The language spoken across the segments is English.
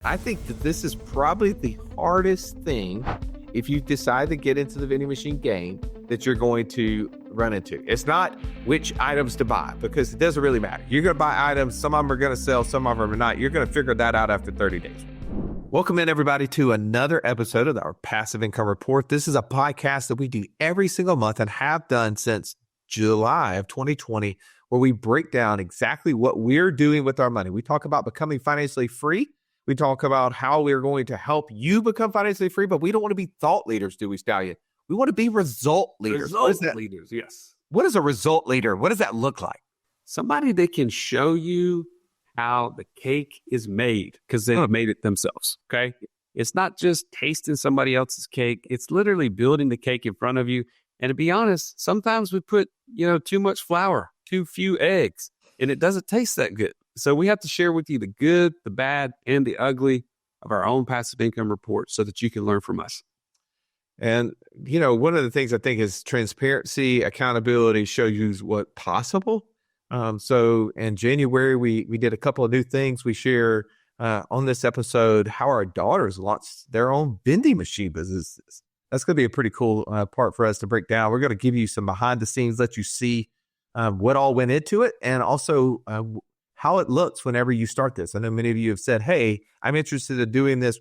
I think that this is probably the hardest thing if you decide to get into the vending machine game that you're going to run into. It's not which items to buy, because it doesn't really matter. You're going to buy items. Some of them are going to sell, some of them are not. You're going to figure that out after 30 days. Welcome in, everybody, to another episode of our Passive Income Report. This is a podcast that we do every single month and have done since July of 2020, where we break down exactly what we're doing with our money. We talk about becoming financially free. We talk about how we're going to help you become financially free, but we don't want to be thought leaders, do we, Stallion? We want to be result leaders. Result leaders, yes. What is a result leader? What does that look like? Somebody that can show you how the cake is made because they've made it themselves, okay? It's not just tasting somebody else's cake. It's literally building the cake in front of you. And to be honest, sometimes we put, too much flour, too few eggs, and it doesn't taste that good. So we have to share with you the good, the bad, and the ugly of our own passive income report so that you can learn from us. And, one of the things I think is transparency, accountability shows you what's possible. So in January, we did a couple of new things. We share on this episode how our daughters launched their own vending machine businesses. That's going to be a pretty cool part for us to break down. We're going to give you some behind the scenes, let you see what all went into it, and also how it looks whenever you start this. I know many of you have said, hey, I'm interested in doing this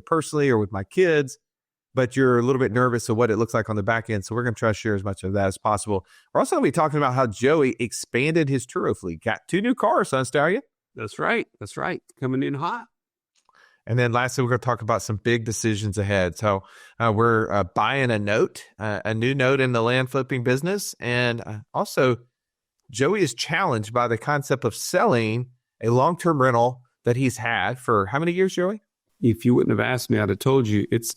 personally or with my kids, but you're a little bit nervous of what it looks like on the back end. So we're going to try to share as much of that as possible. We're also going to be talking about how Joey expanded his Turo fleet. Got 2 new cars, son, Stallion. That's right. Coming in hot. And then lastly, we're going to talk about some big decisions ahead. So we're buying a new note in the land flipping business. And also, Joey is challenged by the concept of selling a long-term rental that he's had for how many years, Joey? If you wouldn't have asked me, I'd have told you it's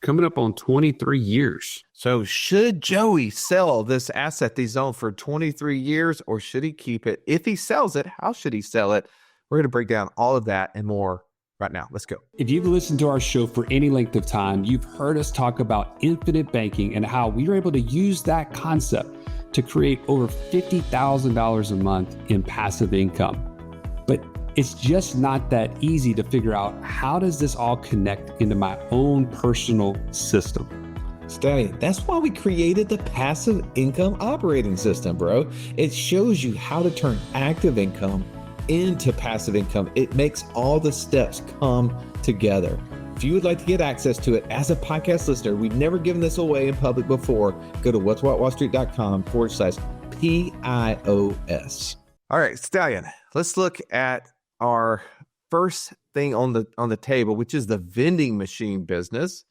coming up on 23 years. So should Joey sell this asset he's owned for 23 years, or should he keep it? If he sells it, how should he sell it? We're going to break down all of that and more right now. Let's go. If you've listened to our show for any length of time, you've heard us talk about infinite banking and how we were able to use that concept to create over $50,000 a month in passive income. But it's just not that easy to figure out, how does this all connect into my own personal system? Stallion, that's why we created the Passive Income Operating System, bro. It shows you how to turn active income into passive income. It makes all the steps come together. If you would like to get access to it as a podcast listener, we've never given this away in public before. Go to what'swhatwallstreet.com/PIOS. All right, Stallion, let's look at our first thing on the table, which is the vending machine business.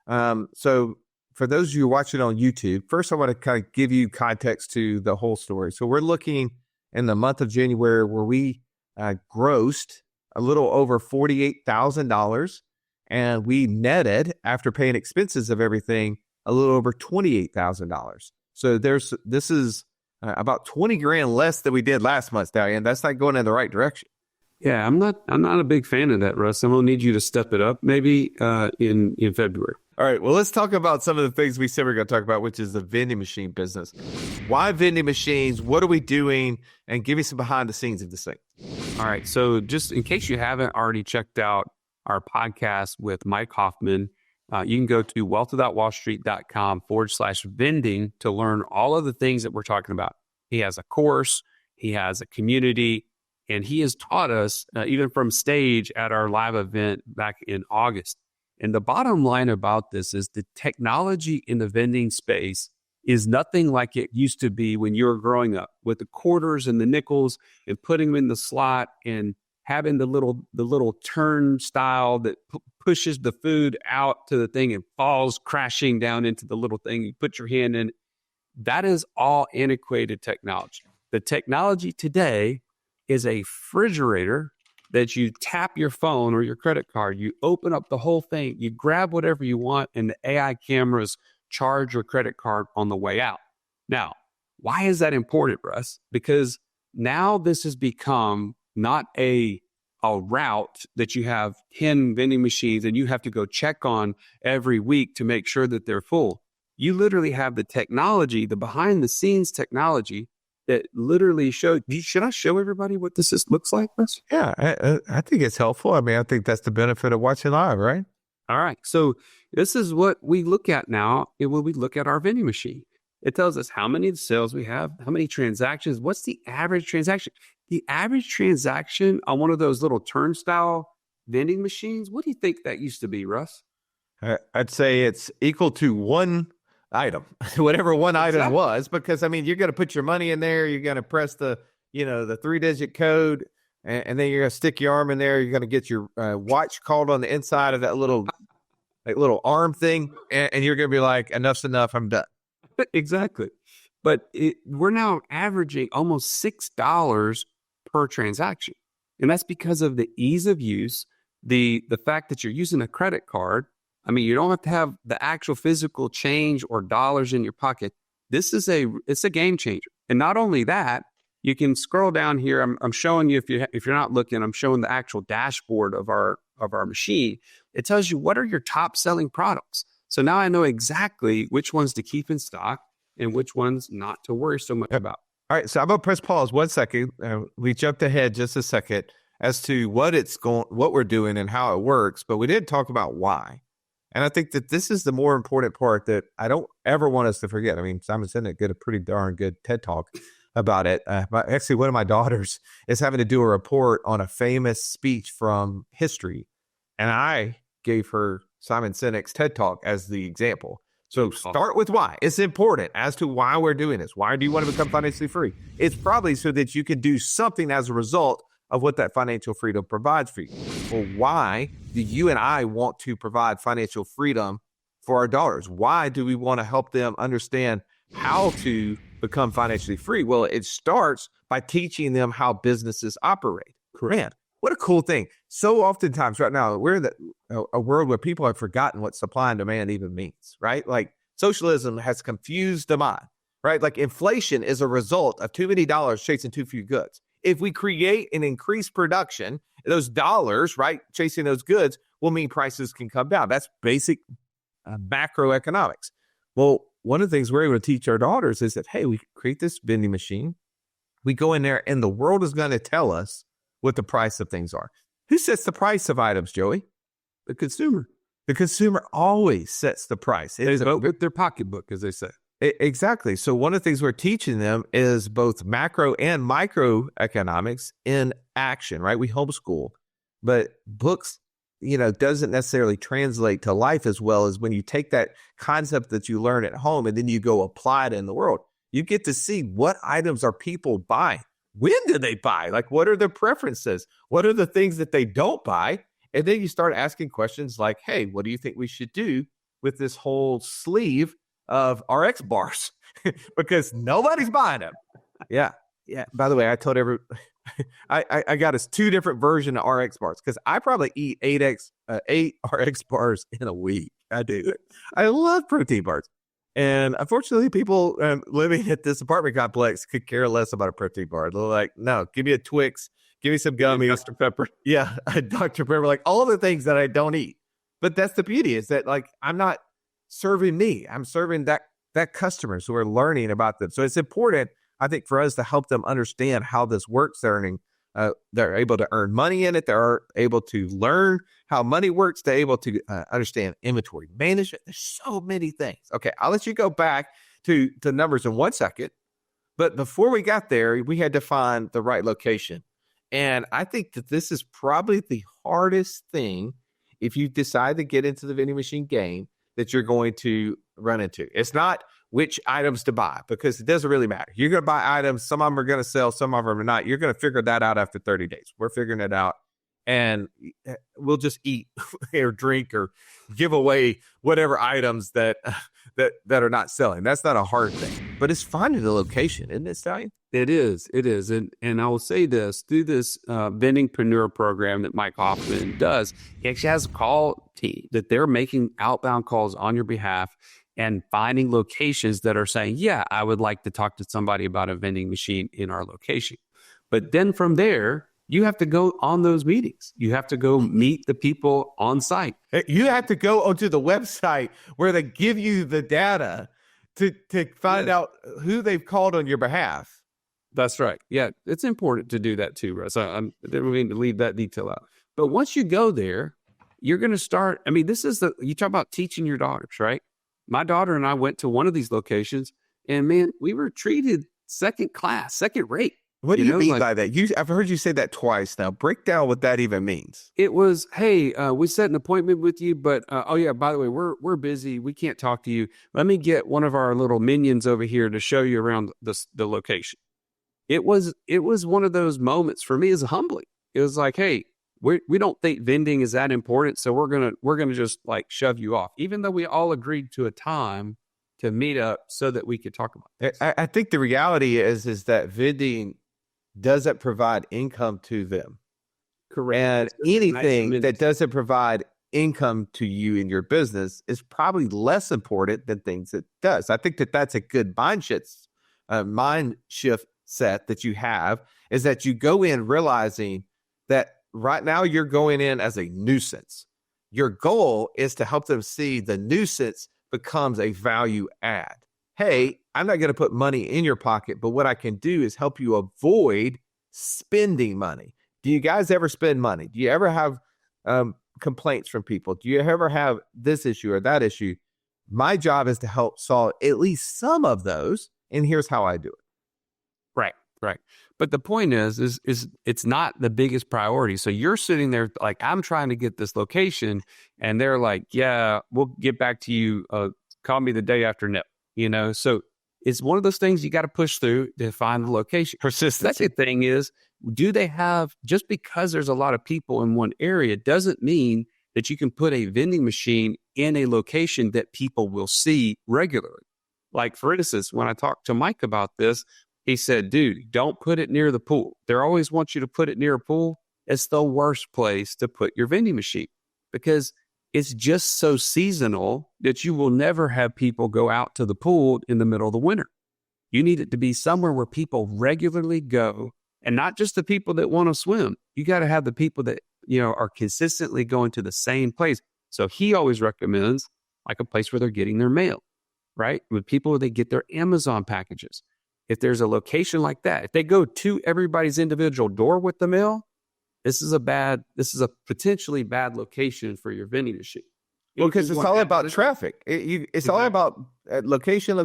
So for those of you watching on YouTube, first I want to kind of give you context to the whole story. So we're looking in the month of January where we grossed a little over $48,000. And we netted, after paying expenses of everything, a little over $28,000. So this is about 20 grand less than we did last month, Stallion. That's not going in the right direction. Yeah, I'm not a big fan of that, Russ. I'm gonna need you to step it up, maybe in February. All right. Well, let's talk about some of the things we said we're going to talk about, which is the vending machine business. Why vending machines? What are we doing? And give me some behind the scenes of this thing. All right. So just in case you haven't already checked out our podcast with Mike Hoffman, you can go to wealthwithoutwallstreet.com/vending to learn all of the things that we're talking about. He has a course, he has a community, and he has taught us even from stage at our live event back in August. And the bottom line about this is the technology in the vending space is nothing like it used to be when you were growing up, with the quarters and the nickels and putting them in the slot and having the little turnstile that pushes the food out to the thing and falls crashing down into the little thing. You put your hand in. That is all antiquated technology. The technology today is a refrigerator that you tap your phone or your credit card. You open up the whole thing. You grab whatever you want, and the AI cameras charge your credit card on the way out. Now, why is that important, Russ? Because now this has become not a route that you have 10 vending machines and you have to go check on every week to make sure that they're full. You literally have the technology, the behind the scenes technology that literally show. Should I show everybody what this looks like, Russ? Yeah, I think it's helpful. I mean, I think that's the benefit of watching live, right? All right. So this is what we look at now when we look at our vending machine. It tells us how many sales we have, how many transactions, what's the average transaction. The average transaction on one of those little turnstile vending machines, what do you think that used to be, Russ? I'd say it's equal to one item, whatever one item was, because I mean, you're going to put your money in there. You're going to press the 3-digit code, and then you're going to stick your arm in there. You're going to get your watch called on the inside of that little arm thing. And you're going to be like, enough's enough. I'm done. Exactly. But we're now averaging almost $6 per transaction. And that's because of the ease of use, the fact that you're using a credit card. I mean, you don't have to have the actual physical change or dollars in your pocket. It's a game changer. And not only that, you can scroll down here. I'm showing you, if you're not looking, I'm showing the actual dashboard of our machine. It tells you what are your top selling products. So now I know exactly which ones to keep in stock and which ones not to worry so much about. All right, so I'm gonna press pause 1 second. We jumped ahead just a second as to what we're doing and how it works, but we did talk about why. And I think that this is the more important part that I don't ever want us to forget. I mean, Simon Sinek did a pretty darn good TED Talk about it. Actually, one of my daughters is having to do a report on a famous speech from history, and I gave her Simon Sinek's TED Talk as the example. So start with why. It's important as to why we're doing this. Why do you want to become financially free? It's probably so that you can do something as a result of what that financial freedom provides for you. Well, why do you and I want to provide financial freedom for our daughters? Why do we want to help them understand how to become financially free? Well, it starts by teaching them how businesses operate. Correct. What a cool thing. So oftentimes right now, we're in a world where people have forgotten what supply and demand even means, right? Like socialism has confused the mind, right? Like inflation is a result of too many dollars chasing too few goods. If we create and increase production, those dollars, right, chasing those goods will mean prices can come down. That's basic macroeconomics. Well, one of the things we're able to teach our daughters is that, hey, we create this vending machine. We go in there and the world is going to tell us what the price of things are. Who sets the price of items, Joey? The consumer. The consumer always sets the price. They vote with their pocketbook, as they say. Exactly. So one of the things we're teaching them is both macro and microeconomics in action, right? We homeschool, but books, doesn't necessarily translate to life as well as when you take that concept that you learn at home and then you go apply it in the world. You get to see what items are people buying. When do they buy? Like, what are their preferences? What are the things that they don't buy? And then you start asking questions like, hey, what do you think we should do with this whole sleeve of RX bars? Because nobody's buying them. Yeah. By the way, I told I got us 2 different versions of RX bars because I probably eat 8 RX bars in a week. I do. I love protein bars. And unfortunately, people living at this apartment complex could care less about a protein bar. They're like, no, give me a Twix, give me some gummies. Dr. Pepper. Yeah, Dr. Pepper, like all the things that I don't eat. But that's the beauty is that like I'm not serving me. I'm serving that customers who are learning about them. So it's important, I think, for us to help them understand how this works. They're able to earn money in it. They're able to learn how money works. They're able to understand inventory management. There's so many things. Okay, I'll let you go back to numbers in 1 second. But before we got there, we had to find the right location. And I think that this is probably the hardest thing if you decide to get into the vending machine game that you're going to run into. It's not which items to buy because it doesn't really matter. You're going to buy items. Some of them are going to sell. Some of them are not. You're going to figure that out after 30 days. We're figuring it out. And we'll just eat or drink or give away whatever items that are not selling. That's not a hard thing. But it's finding the location, isn't it, Stallion? It is. And I will say this, through this Vendingpreneur program that Mike Hoffman does, he actually has a call team that they're making outbound calls on your behalf and finding locations that are saying, yeah, I would like to talk to somebody about a vending machine in our location. But then from there, you have to go on those meetings. You have to go meet the people on site. You have to go onto the website where they give you the data to find out who they've called on your behalf. That's right. Yeah, it's important to do that too, Russ. I didn't mean to leave that detail out. But once you go there, you're going to start. I mean, you talk about teaching your daughters, right? My daughter and I went to one of these locations, and man, we were treated second class, second rate. What do you mean by that? I've heard you say that twice now. Break down what that even means. It was, hey, we set an appointment with you, but oh yeah, by the way, we're busy. We can't talk to you. Let me get one of our little minions over here to show you around the location. It was one of those moments for me as humbling. It was like, hey, we don't think vending is that important, so we're gonna just like shove you off, even though we all agreed to a time to meet up so that we could talk about it. I think the reality is that vending doesn't provide income to them. Correct. And anything that doesn't provide income to you in your business is probably less important than things that does. I think that's a good mind shift set that you have, is that you go in realizing that right now you're going in as a nuisance. Your goal is to help them see the nuisance becomes a value add. Hey, I'm not going to put money in your pocket, but what I can do is help you avoid spending money. Do you guys ever spend money? Do you ever have complaints from people? Do you ever have this issue or that issue? My job is to help solve at least some of those, and here's how I do it. Right. But the point is it's not the biggest priority. So you're sitting there like, I'm trying to get this location, and they're like, yeah, we'll get back to you. Call me the day after. No, so it's one of those things you got to push through to find the location. Persistence. Second thing is, do they have, just because there's a lot of people in one area doesn't mean that you can put a vending machine in a location that people will see regularly. Like, for instance, when I talked to Mike about this, he said, dude, don't put it near the pool. They always want you to put it near a pool. It's the worst place to put your vending machine because it's just so seasonal that you will never have people go out to the pool in the middle of the winter. You need it to be somewhere where people regularly go, and not just the people that want to swim. You got to have the people that, are consistently going to the same place. So he always recommends like a place where they're getting their mail, right? With people where they get their Amazon packages. If there's a location like that, if they go to everybody's individual door with the mail, this is a potentially bad location for your vending machine. Well, because it's all about traffic. It's all about location.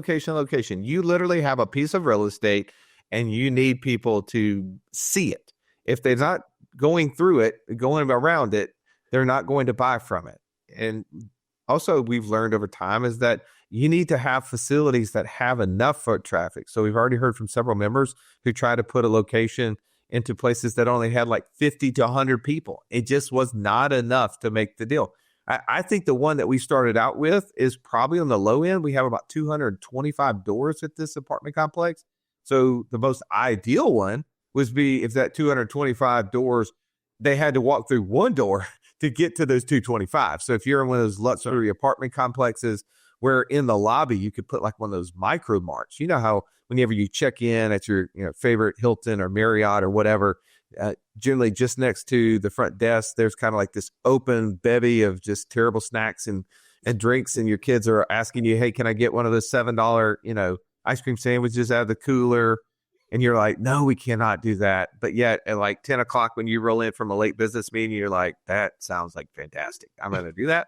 You literally have a piece of real estate and you need people to see it. If they're not going through it, going around it, they're not going to buy from it. And also we've learned over time is that you need to have facilities that have enough foot traffic. So we've already heard from several members who try to put a location into places that only had like 50 to 100 people. It just was not enough to make the deal. I think the one that we started out with is probably on the low end. We have about 225 doors at this apartment complex. So the most ideal one would be if that 225 doors, they had to walk through one door to get to those 225. So if you're in one of those luxury apartment complexes where in the lobby you could put like one of those micro marts. You know how whenever you check in at your favorite Hilton or Marriott or whatever, generally just next to the front desk, there's kind of like this open bevy of just terrible snacks and drinks, and your kids are asking you, hey, can I get one of those $7 ice cream sandwiches out of the cooler? And you're like, no, we cannot do that. But yet at like 10 o'clock when you roll in from a late business meeting, you're like, that sounds like fantastic. I'm going to do that.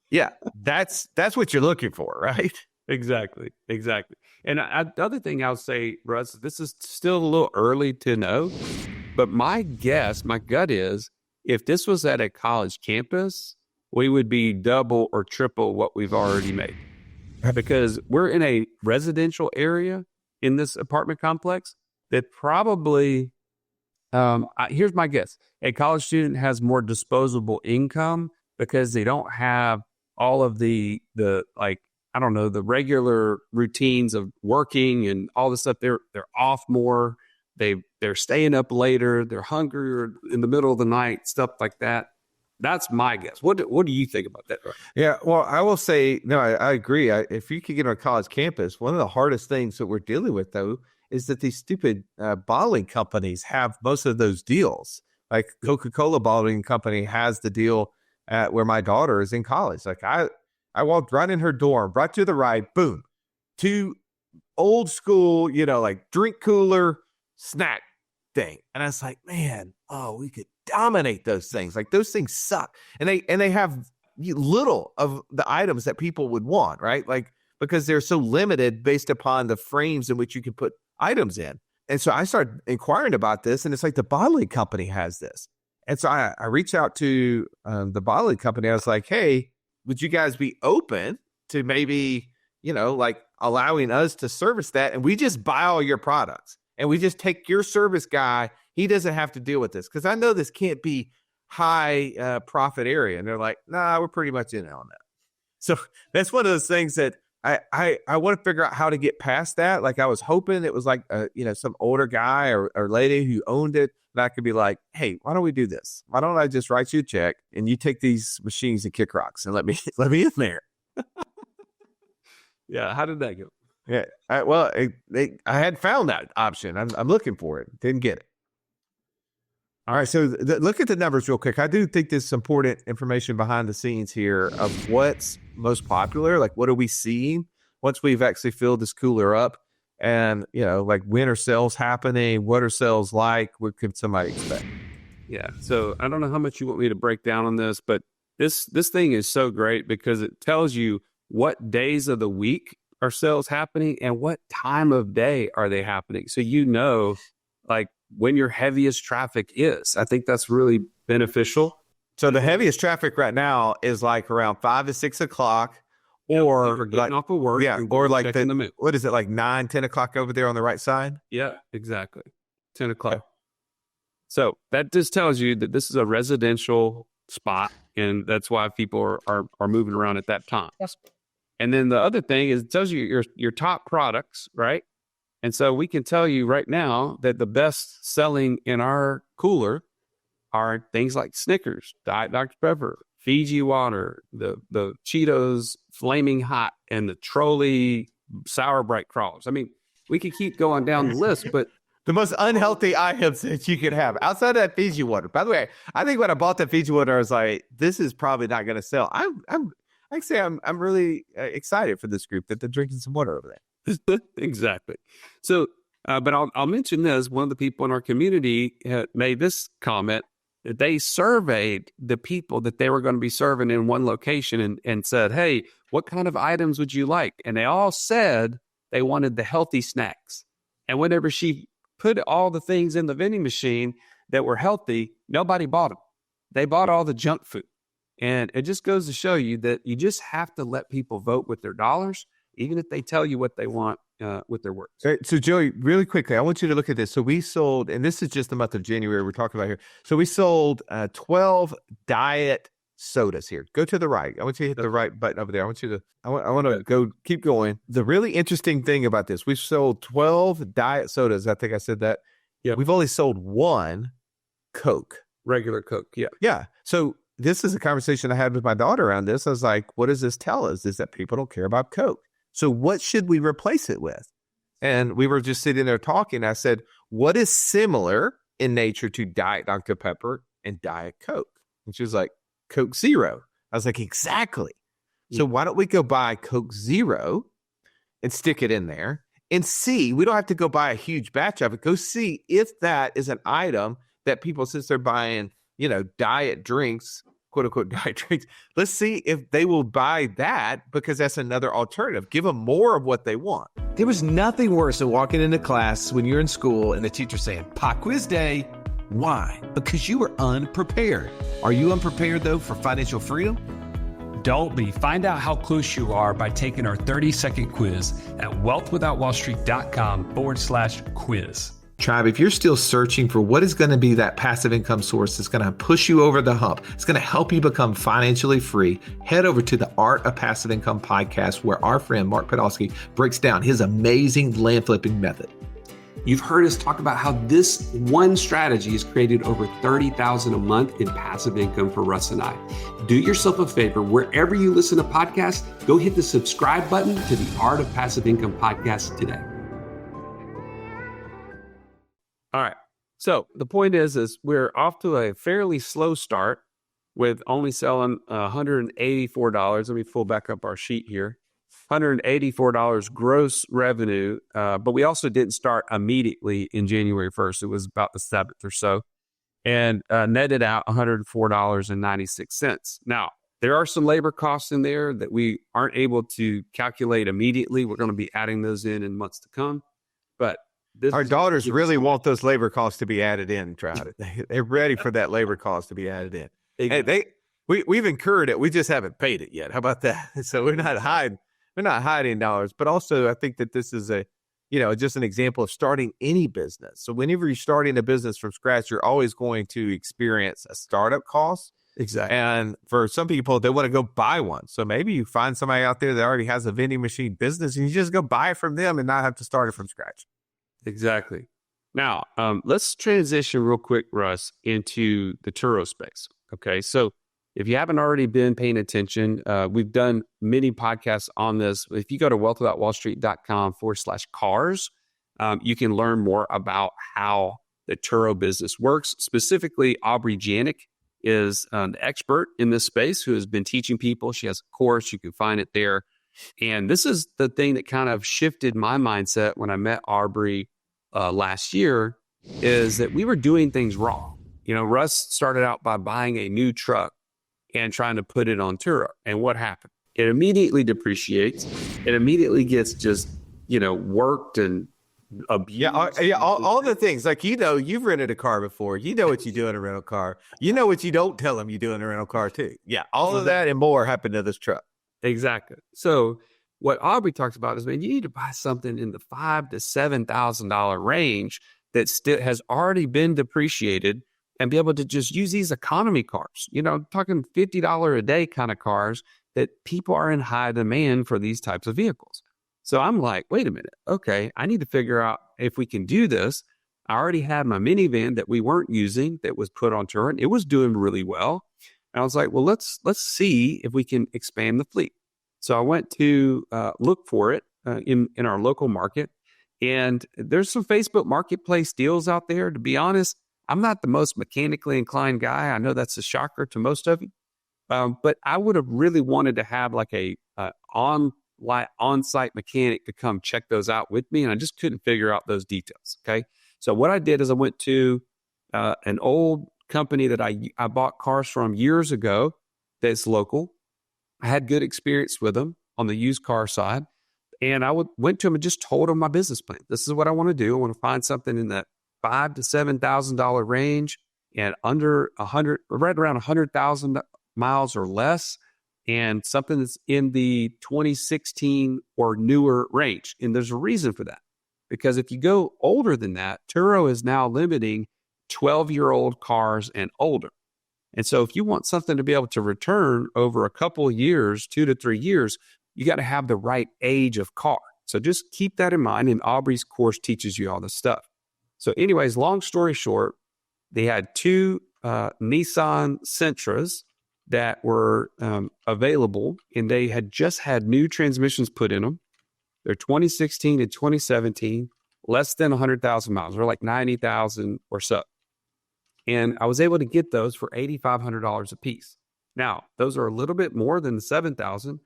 Yeah, that's what you're looking for, right? Exactly. And the other thing I'll say, Russ, this is still a little early to know, but my gut is, if this was at a college campus, we would be double or triple what we've already made. Because we're in a residential area in this apartment complex that probably, here's my guess, a college student has more disposable income because they don't have all of the regular routines of working and all this stuff. They're off more. They're staying up later. They're hungrier in the middle of the night, stuff like that. That's my guess. What do you think about that? Yeah, well, I will say, no, I agree. If you could get on a college campus, one of the hardest things that we're dealing with, though, is that these stupid bottling companies have most of those deals. Like Coca-Cola bottling company has the deal at where my daughter is in college. Like I walked right in her dorm, right to the right, boom, 2 old school, like drink cooler, snack thing. And I was like, man, we could dominate those things. Like those things suck. And they have little of the items that people would want, right? Like, because they're so limited based upon the frames in which you can put items in. And so I started inquiring about this, and it's like the bottling company has this. And so I reached out to the bottling company. I was like, hey, would you guys be open to maybe, like allowing us to service that? And we just buy all your products and we just take your service guy. He doesn't have to deal with this, because I know this can't be high profit area. And they're like, nah, we're pretty much in on that. So that's one of those things that I want to figure out how to get past that. Like I was hoping it was like, some older guy or lady who owned it. And I could be like, hey, why don't we do this? Why don't I just write you a check and you take these machines and kick rocks and let me in there. Yeah. How did that go? Yeah. I had found that option. I'm looking for it. Didn't get it. All right. So look at the numbers real quick. I do think there's some important information behind the scenes here of what's most popular. Like, what are we seeing once we've actually filled this cooler up? And, like, when are sales happening? What are sales like? What could somebody expect? Yeah. So I don't know how much you want me to break down on this, but this thing is so great because it tells you what days of the week are sales happening and what time of day are they happening. So, like when your heaviest traffic is. I think that's really beneficial. So the heaviest traffic right now is like around 5 to 6 o'clock. Or getting off of work. Yeah. Or like what is it, like 9, 10 o'clock over there on the right side? Yeah, exactly. 10 o'clock. Okay. So that just tells you that this is a residential spot, and that's why people are moving around at that time. Yes. And then the other thing is it tells you your top products, right? And so we can tell you right now that the best selling in our cooler are things like Snickers, Diet Dr. Pepper, Fiji water, the Cheetos Flaming Hot, and the Trolley Sour Bright Crawlers. I mean, we could keep going down the list, but the most unhealthy items that you could have outside of that Fiji water. By the way, I think when I bought that Fiji water, I was like, this is probably not going to sell. I'm really excited for this group that they're drinking some water over there. Exactly. So, but I'll mention this. One of the people in our community made this comment. They surveyed the people that they were going to be serving in one location and said, hey, what kind of items would you like? And they all said they wanted the healthy snacks. And whenever she put all the things in the vending machine that were healthy, nobody bought them. They bought all the junk food. And it just goes to show you that you just have to let people vote with their dollars, even if they tell you what they want with their words. So Joey, really quickly, I want you to look at this. So we sold, and this is just the month of January we're talking about here. So we sold 12 diet sodas here. Go to the right. I want you to hit the right button over there. I want to go, keep going. The really interesting thing about this, we've sold 12 diet sodas. I think I said that. Yeah. We've only sold one Coke. Regular Coke. Yeah. Yeah. So this is a conversation I had with my daughter around this. I was like, what does this tell us? Is that people don't care about Coke. So what should we replace it with? And we were just sitting there talking. I said, what is similar in nature to Diet Dr. Pepper and Diet Coke? And she was like, Coke Zero. I was like, exactly. So why don't we go buy Coke Zero and stick it in there and see? We don't have to go buy a huge batch of it. Go see if that is an item that people, since they're buying, diet drinks, quote unquote diet drinks. Let's see if they will buy that, because that's another alternative. Give them more of what they want. There was nothing worse than walking into class when you're in school and the teacher saying, pop quiz day. Why? Because you were unprepared. Are you unprepared though for financial freedom? Don't be. Find out how close you are by taking our 30-second quiz at wealthwithoutwallstreet.com/quiz. Tribe, if you're still searching for what is going to be that passive income source that's going to push you over the hump, it's going to help you become financially free, head over to the Art of Passive Income podcast, where our friend Mark Podolsky breaks down his amazing land flipping method. You've heard us talk about how this one strategy has created over $30,000 a month in passive income for Russ and I. Do yourself a favor, wherever you listen to podcasts, go hit the subscribe button to the Art of Passive Income podcast today. All right. So the point is we're off to a fairly slow start with only selling $184. Let me pull back up our sheet here. $184 gross revenue, but we also didn't start immediately in January 1st. It was about the 7th or so, and netted out $104.96. Now, there are some labor costs in there that we aren't able to calculate immediately. We're going to be adding those in months to come. But our daughters really want those labor costs to be added in, Trout. They're ready for that labor cost to be added in. Exactly. Hey, we've incurred it. We just haven't paid it yet. How about that? So we're not hiding dollars, but also I think that this is just an example of starting any business. So whenever you're starting a business from scratch, you're always going to experience a startup cost. Exactly. And for some people, they want to go buy one. So maybe you find somebody out there that already has a vending machine business and you just go buy it from them and not have to start it from scratch. Exactly. Now, let's transition real quick, Russ, into the Turo space. Okay. So if you haven't already been paying attention, we've done many podcasts on this. If you go to wealth.wallstreet.com/cars, you can learn more about how the Turo business works. Specifically, Aubrey Janik is an expert in this space who has been teaching people. She has a course. You can find it there. And this is the thing that kind of shifted my mindset when I met Aubrey last year, is that we were doing things wrong. Russ started out by buying a new truck and trying to put it on Turo. And what happened? It immediately depreciates. It immediately gets just, worked and abused. All the things like, you've rented a car before. You know what you do in a rental car. You know what you don't tell them you do in a rental car too. Yeah, all of that and more happened to this truck. Exactly. So what Aubrey talks about is, man, you need to buy something in the $5,000 to $7,000 range that still has already been depreciated and be able to just use these economy cars. I'm talking $50 a day kind of cars that people are in high demand for these types of vehicles. So I'm like, wait a minute. Okay, I need to figure out if we can do this. I already had my minivan that we weren't using that was put on Turo, and it was doing really well. And I was like, well, let's see if we can expand the fleet. So I went to look for it in our local market. And there's some Facebook Marketplace deals out there. To be honest, I'm not the most mechanically inclined guy. I know that's a shocker to most of you. But I would have really wanted to have like a on-site mechanic to come check those out with me. And I just couldn't figure out those details. Okay. So what I did is I went to an old company that I bought cars from years ago that's local. I had good experience with them on the used car side. And I went to them and just told them my business plan. This is what I want to do. I want to find something in that $5,000 to $7,000 range and under 100, right around 100,000 miles or less, and something that's in the 2016 or newer range. And there's a reason for that, because if you go older than that, Turo is now limiting 12-year-old cars and older. And so if you want something to be able to return over a couple of years, 2 to 3 years, you got to have the right age of car. So just keep that in mind. And Aubrey's course teaches you all this stuff. So anyways, long story short, they had 2 Nissan Sentras that were available, and they had just had new transmissions put in them. They're 2016 and 2017, less than 100,000 miles. They're like 90,000 or so. And I was able to get those for $8,500 a piece. Now, those are a little bit more than the $7,000.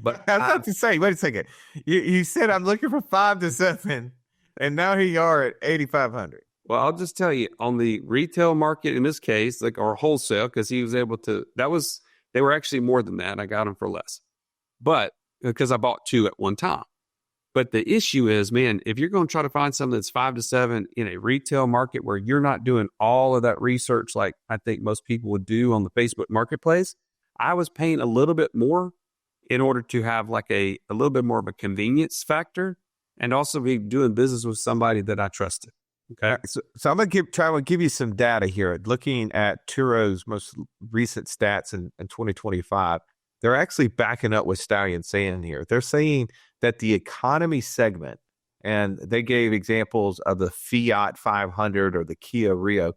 But I was about to say, wait a second. You said I'm looking for 5 to 7, and now here you are at $8,500. Well, I'll just tell you, on the retail market in this case, like our wholesale, because he was able to, they were actually more than that. I got them for less, but because I bought 2 at one time. But the issue is, man, if you're going to try to find something that's 5 to 7 in a retail market where you're not doing all of that research, like I think most people would do on the Facebook Marketplace, I was paying a little bit more in order to have like a little bit more of a convenience factor, and also be doing business with somebody that I trusted. Okay. So I'm going to try to give you some data here. Looking at Turo's most recent stats in 2025, they're actually backing up what Stallion saying here. They're saying that the economy segment, and they gave examples of the Fiat 500 or the Kia Rio,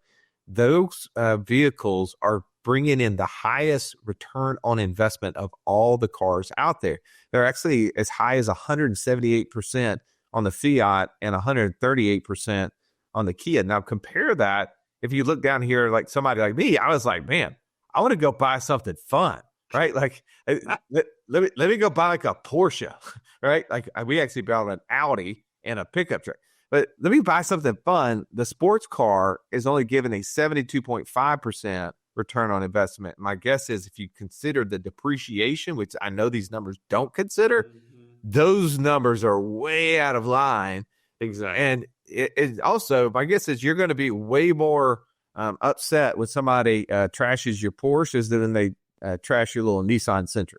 those vehicles are bringing in the highest return on investment of all the cars out there. They're actually as high as 178% on the Fiat and 138% on the Kia. Now compare that. If you look down here, like somebody like me, I was like, man, I want to go buy something fun. right? Like, let me go buy like a Porsche, right? Like we actually bought an Audi and a pickup truck. But let me buy something fun. The sports car is only given a 72.5% return on investment. My guess is if you consider the depreciation, which I know these numbers don't consider, those numbers are way out of line. Exactly. And it also, my guess is you're going to be way more upset when somebody trashes your Porsches than they trash your little Nissan Sentra.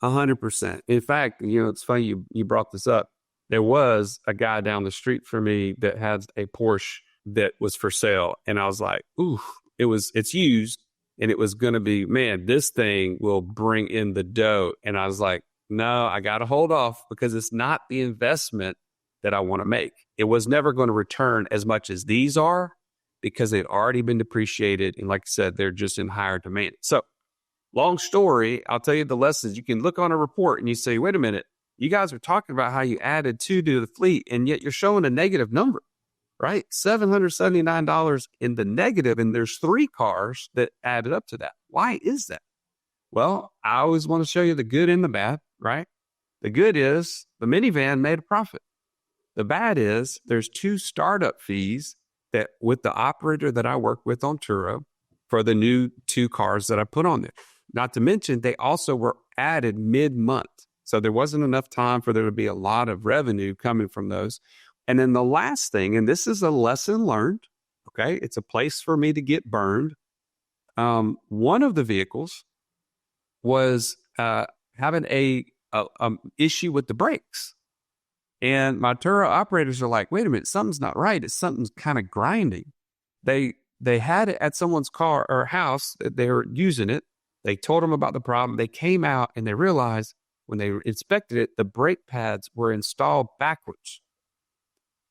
100%. In fact, it's funny you brought this up. There was a guy down the street from me that had a Porsche that was for sale. And I was like, ooh, it's used. And it was going to be, man, this thing will bring in the dough. And I was like, no, I got to hold off because it's not the investment that I want to make. It was never going to return as much as these are because they'd already been depreciated. And like I said, they're just in higher demand. So long story, I'll tell you the lessons. You can look on a report and you say, wait a minute. You guys are talking about how you added 2 to the fleet, and yet you're showing a negative number, right? $779 in the negative, and there's 3 cars that added up to that. Why is that? Well, I always want to show you the good and the bad, right? The good is the minivan made a profit. The bad is there's 2 startup fees that with the operator that I work with on Turo for the new 2 cars that I put on there. Not to mention, they also were added mid-month. So there wasn't enough time for there to be a lot of revenue coming from those. And then the last thing, and this is a lesson learned, okay? It's a place for me to get burned. One of the vehicles was having a issue with the brakes. And my Turo operators are like, wait a minute, something's not right. Something's kind of grinding. They had it at someone's car or house. They were using it. They told them about the problem. They came out and they realized when they inspected it, the brake pads were installed backwards.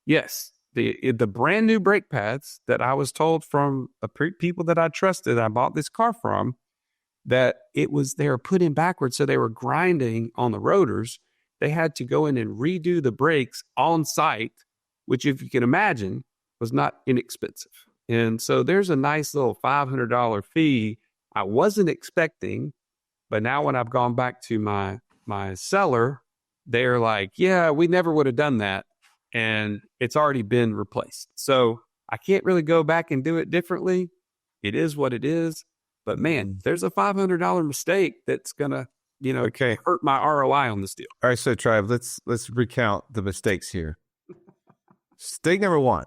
Yes, the brand new brake pads that I was told from the people that I trusted, I bought this car from, that they were put in backwards, so they were grinding on the rotors. They had to go in and redo the brakes on site, which, if you can imagine, was not inexpensive. And so there's a nice little $500 fee I wasn't expecting, but now when I've gone back to my seller, they're like, yeah, we never would have done that. And it's already been replaced. So I can't really go back and do it differently. It is what it is. But man, there's a $500 mistake that's going to, hurt my ROI on this deal. All right. So Tribe, let's recount the mistakes here. Mistake number 1,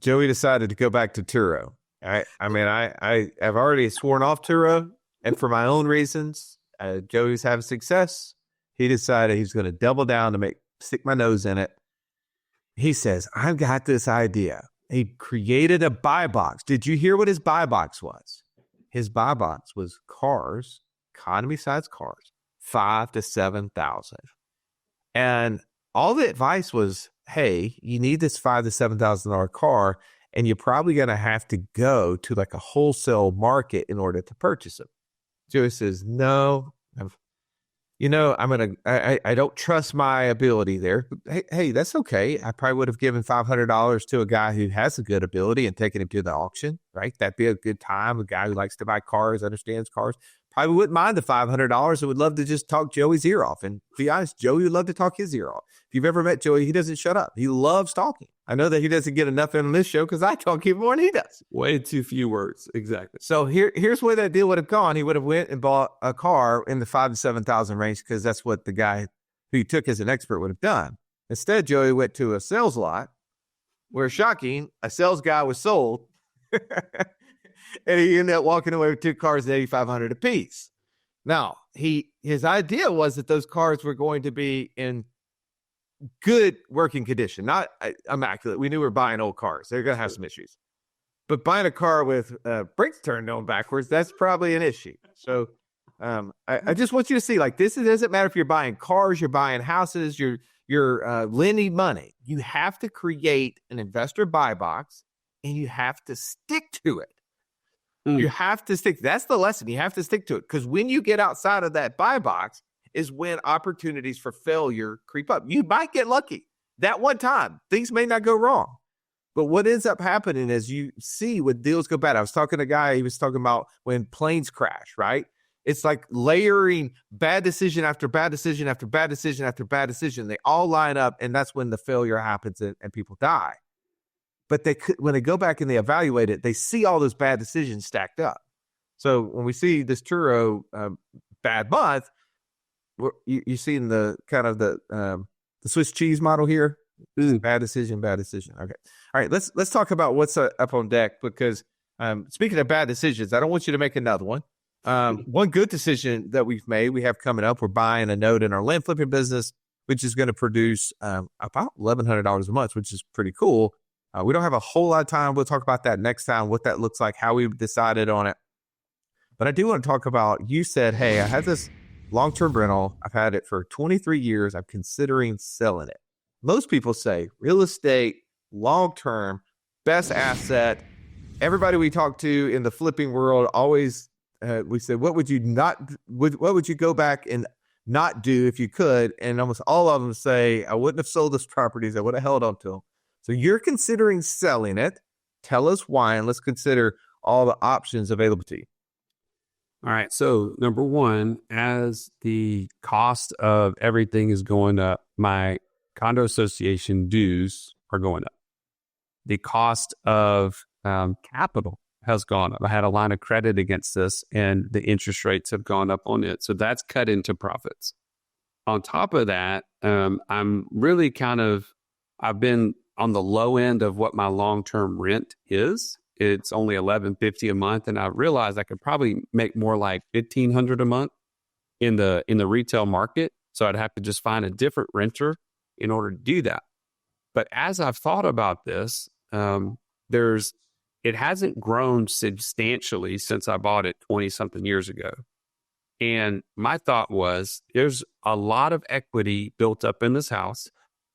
Joey decided to go back to Turo. I mean, I have already sworn off Turo, and for my own reasons, Joey's having success. He decided he's going to double down to stick my nose in it. He says, I've got this idea. He created a buy box. Did you hear what his buy box was? His buy box was cars, economy size cars, 5,000 to 7,000. And all the advice was, hey, you need this $5,000 to $7,000 car, and you're probably going to have to go to like a wholesale market in order to purchase them. Joey says, no, I don't trust my ability there. Hey, that's okay. I probably would have given $500 to a guy who has a good ability and taken him to the auction, right? That'd be a good time. A guy who likes to buy cars, understands cars, probably wouldn't mind the $500 and would love to just talk Joey's ear off. And to be honest, Joey would love to talk his ear off. If you've ever met Joey, he doesn't shut up. He loves talking. I know that he doesn't get enough in on this show because I talk even more than he does. Way too few words. Exactly. So here's where that deal would have gone. He would have went and bought a car in the 5,000 to 7,000 range because that's what the guy who he took as an expert would have done. Instead, Joey went to a sales lot where, shocking, a sales guy was sold, and he ended up walking away with 2 cars at $8,500 apiece. Now, his idea was that those cars were going to be in good working condition, not immaculate. We knew we were buying old cars. They're going to have some issues. But buying a car with brakes turned on backwards, that's probably an issue. So I just want you to see, like, it doesn't matter if you're buying cars, you're buying houses, you're lending money. You have to create an investor buy box, and you have to stick to it. You have to stick. That's the lesson. You have to stick to it, because when you get outside of that buy box is when opportunities for failure creep up. You might get lucky that one time. Things may not go wrong. But what ends up happening is you see when deals go bad. I was talking to a guy, he was talking about when planes crash, right? It's like layering bad decision after bad decision after bad decision after bad decision. They all line up, and that's when the failure happens and people die. But when they go back and they evaluate it, they see all those bad decisions stacked up. So when we see this Turo bad month, you see in the kind of the Swiss cheese model here. Bad decision, bad decision. Okay, all right. Let's talk about what's up on deck, because speaking of bad decisions, I don't want you to make another one. One good decision that we've made, we have coming up, we're buying a note in our land flipping business, which is going to produce about $1,100 a month, which is pretty cool. We don't have a whole lot of time. We'll talk about that next time, what that looks like, how we decided on it. But I do want to talk about, you said, hey, I had this long-term rental. I've had it for 23 years. I'm considering selling it. Most people say real estate, long-term, best asset. Everybody we talk to in the flipping world always, we said, what would you go back and not do if you could? And almost all of them say, I wouldn't have sold those properties. I would have held on to them. So you're considering selling it. Tell us why, and let's consider all the options available to you. All right. So number one, as the cost of everything is going up, my condo association dues are going up. The cost of capital has gone up. I had a line of credit against this, and the interest rates have gone up on it. So that's cut into profits. On top of that, I'm really I've been on the low end of what my long-term rent is. It's only $1,150 a month, and I realized I could probably make more like $1,500 a month in the retail market. So I'd have to just find a different renter in order to do that. But as I've thought about this, it hasn't grown substantially since I bought it 20-something years ago. And my thought was, there's a lot of equity built up in this house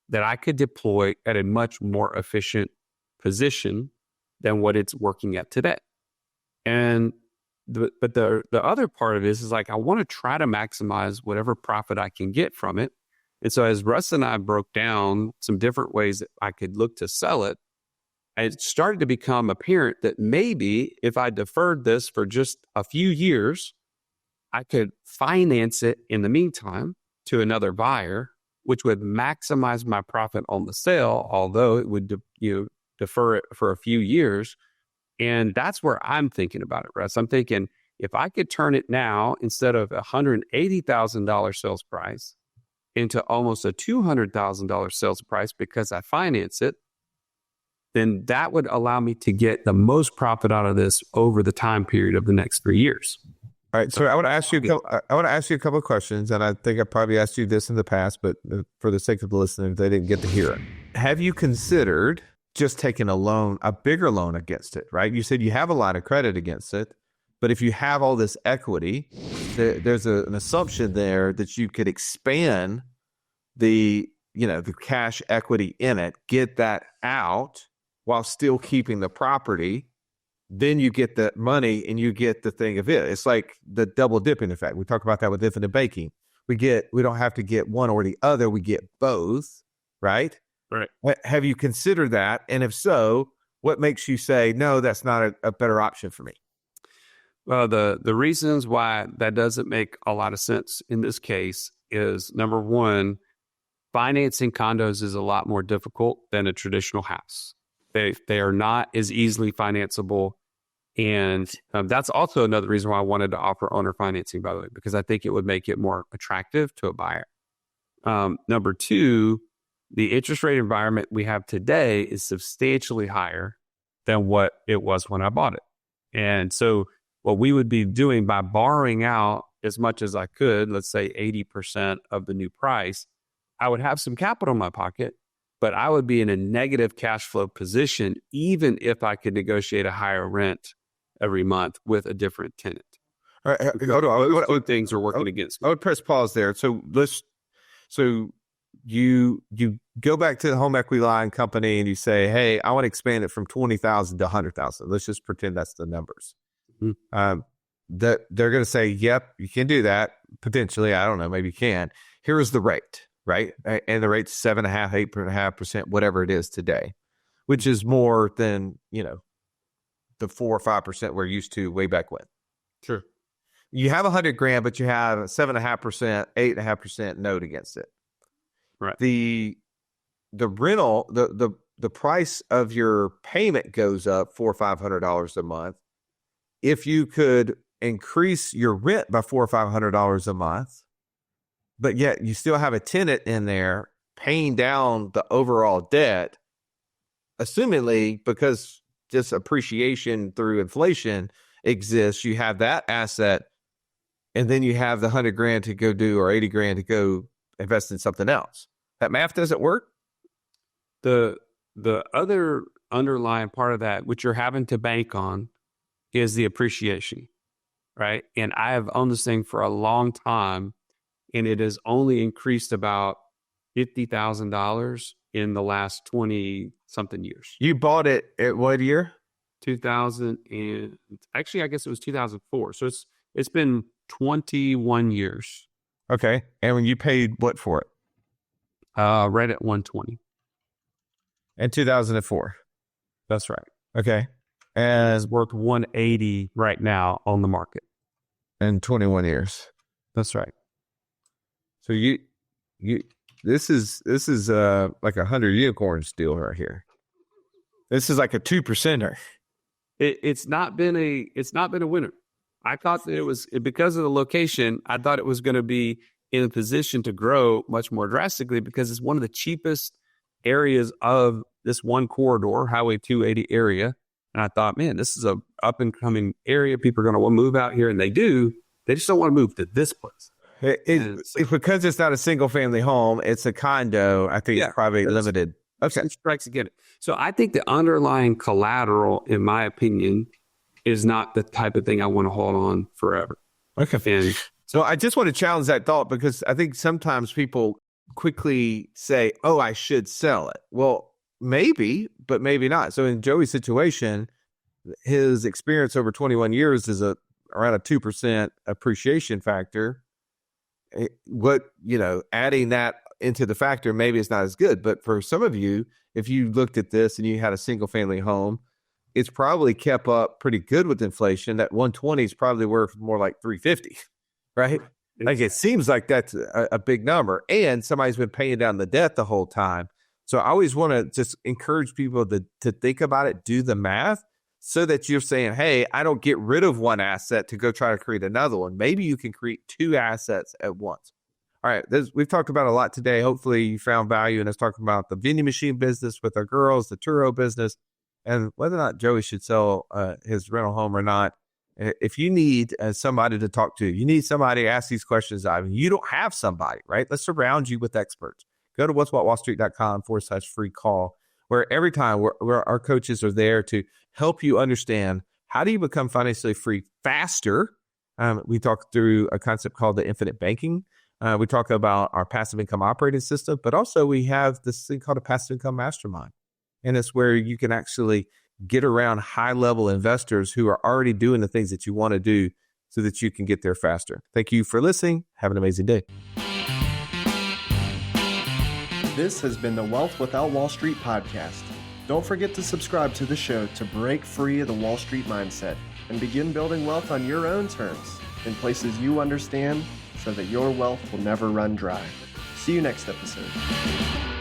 that I could deploy at a much more efficient position than what it's working at today. And but the other part of this is like, I want to try to maximize whatever profit I can get from it. And so as Russ and I broke down some different ways that I could look to sell it, it started to become apparent that maybe if I deferred this for just a few years, I could finance it in the meantime to another buyer, which would maximize my profit on the sale, although it would defer it for a few years. And that's where I'm thinking about it, Russ. I'm thinking, if I could turn it now, instead of $180,000 sales price, into almost a $200,000 sales price because I finance it, then that would allow me to get the most profit out of this over the time period of the next 3 years. All right. So I want to ask you a couple of questions, and I think I probably asked you this in the past, but for the sake of the listener, they didn't get to hear it. Have you considered just taking a bigger loan against it, right? You said you have a line of credit against it, but if you have all this equity, there's an assumption there that you could expand the cash equity in it, get that out while still keeping the property. Then you get the money and you get the thing of it. It's like the double dipping effect. We talk about that with infinite banking. We don't have to get one or the other. We get both, right? Right. Have you considered that? And if so, what makes you say, no, that's not a better option for me? Well, the reasons why that doesn't make a lot of sense in this case is, number one, financing condos is a lot more difficult than a traditional house. They are not as easily financeable. And that's also another reason why I wanted to offer owner financing, by the way, because I think it would make it more attractive to a buyer. Number two, the interest rate environment we have today is substantially higher than what it was when I bought it. And so what we would be doing by borrowing out as much as I could, let's say 80% of the new price, I would have some capital in my pocket, but I would be in a negative cash flow position, even if I could negotiate a higher rent every month with a different tenant. All right, hold on. Two things are working against me. I would press pause there. So you go back to the home equity line company and you say, hey, I want to expand it from 20,000 to 100,000. Let's just pretend that's the numbers. Mm-hmm. That they're going to say, yep, you can do that. Potentially. I don't know. Maybe you can. Here's the rate, right? And the rate's 7.5%, 8.5%, whatever it is today, which is more than, the 4 or 5% we're used to way back when. Sure. you have 100 grand, but you have 7.5%, 8.5% note against it. Right. The rental, the price of your payment goes up $400 or $500 a month. If you could increase your rent by $400 or $500 a month, but yet you still have a tenant in there paying down the overall debt, assumingly because just appreciation through inflation exists, you have that asset, and then you have the 100 grand to go do, or 80 grand to go invest in something else. That math doesn't work. The other underlying part of that, which you're having to bank on, is the appreciation, right? And I have owned this thing for a long time, and it has only increased about $50,000 in the last 20 something years. You bought it at what year? 2000 and actually, I guess it was 2004. So it's been 21 years. Okay. And when you paid what for it? Right at 120. In 2004. That's right. Okay. And it's worth 180 right now on the market. In 21 years. That's right. So this is like 100 unicorns deal right here. This is like a 2%er. It's not been a winner. I thought that it was, because of the location, I thought it was going to be in a position to grow much more drastically because it's one of the cheapest areas of this one corridor, Highway 280 area. And I thought, man, this is a up and coming area. People are going to want to move out here, and they do. They just don't want to move to this place. It's because it's not a single family home. It's a condo. I think it's probably limited. Okay. Strikes again. So I think the underlying collateral, in my opinion, is not the type of thing I want to hold on forever. Okay. And so I just want to challenge that thought, because I think sometimes people quickly say, oh, I should sell it. Well, maybe, but maybe not. So in Joey's situation, his experience over 21 years is around a 2% appreciation factor. Adding that into the factor, maybe it's not as good. But for some of you, if you looked at this and you had a single family home, it's probably kept up pretty good with inflation. That 120 is probably worth more like 350, right? Like, it seems like that's a big number, and somebody's been paying down the debt the whole time. So I always want to just encourage people to think about it, do the math, so that you're saying, hey, I don't get rid of one asset to go try to create another one. Maybe you can create two assets at once. All right, we've talked about a lot today. Hopefully you found value in us talking about the vending machine business with our girls, the Turo business, and whether or not Joey should sell his rental home or not. If you need somebody to talk to, you need somebody to ask these questions. I mean, you don't have somebody, right? Let's surround you with experts. Go to what'swhatwallstreet.com/free call, where every time where our coaches are there to help you understand how do you become financially free faster. We talk through a concept called the infinite banking. We talk about our passive income operating system, but also we have this thing called a passive income mastermind. And it's where you can actually get around high-level investors who are already doing the things that you want to do so that you can get there faster. Thank you for listening. Have an amazing day. This has been the Wealth Without Wall Street podcast. Don't forget to subscribe to the show to break free of the Wall Street mindset and begin building wealth on your own terms in places you understand, so that your wealth will never run dry. See you next episode.